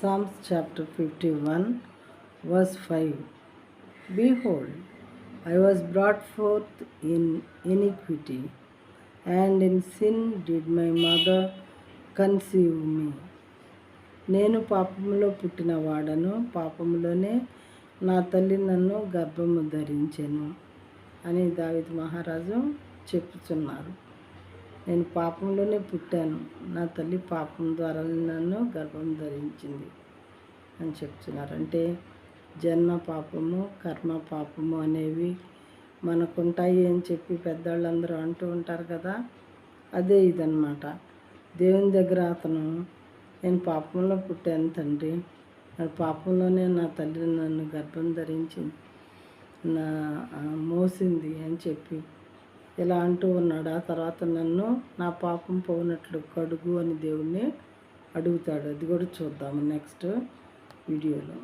Psalms chapter 51, verse 5. Behold, I was brought forth in iniquity, and in sin did my mother conceive me. నేను పాపములో పుట్టిన వాడను, పాపములోనే నా తల్లి నన్ను గర్భము ధరించెను అని దావీదు మహారాజు చెప్పుచున్నారు. నేను పాపంలోనే పుట్టాను, నా తల్లి పాపం ద్వారా నన్ను గర్భం ధరించింది అని చెప్తున్నారు. అంటే జన్మ పాపము, కర్మ పాపము అనేవి మనకుంటాయి అని చెప్పి పెద్దవాళ్ళందరూ అంటూ ఉంటారు కదా. అదే ఇదన్నమాట. దేవుని దగ్గర అతను నేను పాపంలో పుట్టాను తండ్రి, నా పాపంలోనే నా తల్లి నన్ను గర్భం ధరించి నా మోసింది అని చెప్పి ఇలా అంటూ ఉన్నాడు. ఆ తర్వాత నన్ను నా పాపం పోనట్లు కడుగు అని దేవుణ్ణి అడుగుతాడు. అది కూడా చూద్దాము నెక్స్ట్ వీడియోలో.